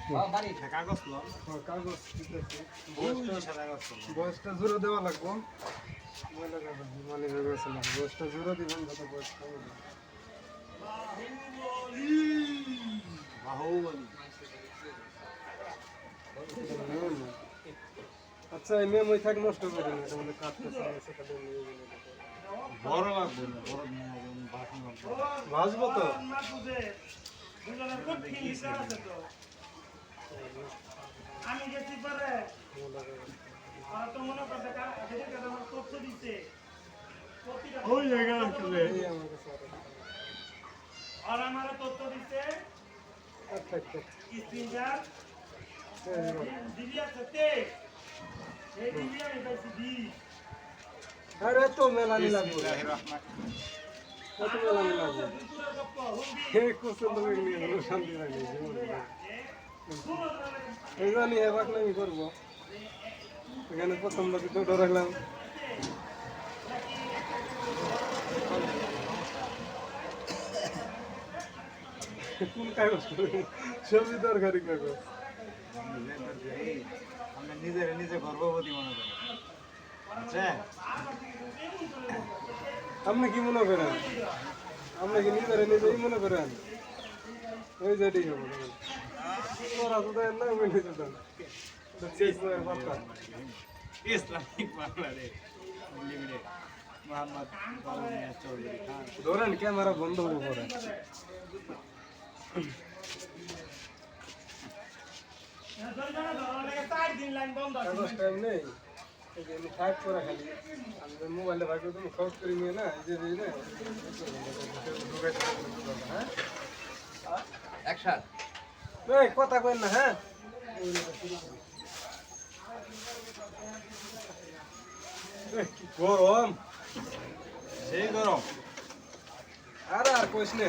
কাগজ লো কাগজ দিতেছি বয়সটা জোরে দেওয়া লাগবো ময়লা কাগজ মালিক হয়ে গেছে না বয়সটা জোরে দিবেন যাতে বয়স কমে যায় আচ্ছা এই মেয়ে মই থাক নষ্ট করে না এটা মানে কাটতে চাইছে তাহলে নিয়ে গেলে বড় লাগবে না বড় বাসন ভাজবো তো আমি গেছি পরে আর তো মনে করতে আমার তথ্য দিতে ওই জায়গা চলে এই আমার কাছে আর আমার তথ্য দিতে আচ্ছা আচ্ছা স্ক্রিনশট দিবি আছে এই দিবি আমি পাইছি দি আরে তো মেলানি লাগবে কত মেলানি লাগবে এই কোশ্চেন তো নিয়ে হলো শান্তি লাগে এই জানি এবার আমি করবো এখানে প্রথম বাকি দুটো রাখলাম কোন কাগজ সবজি তরকারি কাগজ আমরা নিজে গর্ভবতী মনে করি আচ্ছা আপনি কি মনে করেন আপনি কি নিজেই মনে করেন ওই যেটাই হবো তোরা তো দেন না ওই নিজে দেন ইসলামিক বাংলাদেশ লিমিটেড মোহাম্মদ চৌধুরী খান ধরেন ক্যামেরা বন্ধ হয়ে পড়ে টাইম নেই আমি থাক করে খালি আমি মোবাইলে ভাগ তুমি খরচ করে নিয়ে না এই যে হ্যাঁ একসাথ এই কথা কই না হ্যাঁ কি গরম সেই গরম আর কইস নে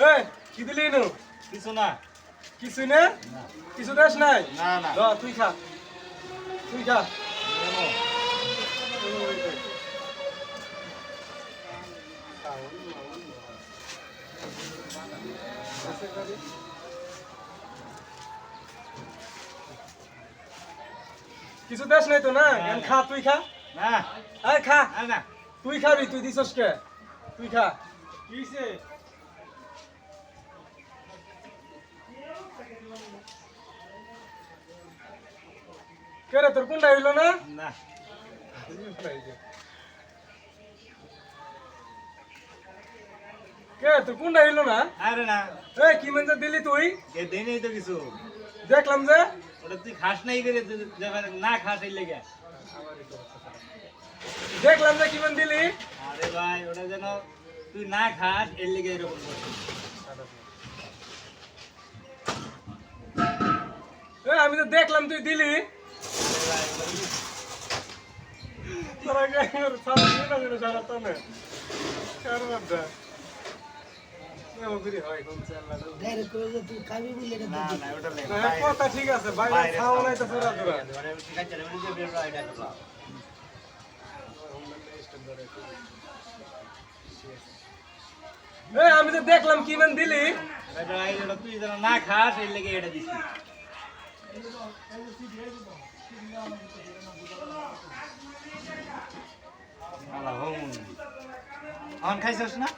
এই কি দিলি নু কিছু না কিছু না কিছু দেশ নাই না না ল তুই খা কিছু দেশ নাই তো না খা তুই খা না আয় খা না তুই খাবি তুই দিছস কে তুই খা কিছে কে রে তোর কোনটা হইলো না না কে তোর কোনটা হইলো না আরে না এই কি মানে দিলি তুই এ দেই নাই তো কিছু দেখলাম যে ওটা তুই খাস নাই করে না খাস এই লেগে দেখলাম যে কি মানে দিলি আরে ভাই ওটা যেন তুই না খাস এর লেগে এরকম করছিস এই আমি তো দেখলাম তুই দিলি তোরা গায়ের সারা দিন না সারা তো না কারবারটা নেমো করি হয় কোন চাল্লা ডাইরেক্ট করে যে তুই খাবি বলে এটা না না ওটা লেগে না কথা ঠিক আছে বাইরে খাও নাই তো পুরা পুরা মানে ঠিক আছে আমি যে বের রাইড করলাম এই আমি তো দেখলাম কি মানে দিলি আরে ভাই ওটা তুই যেন না খাস এর লেগে এটা দিছিস আল্লাহ হোম অন খাইছস না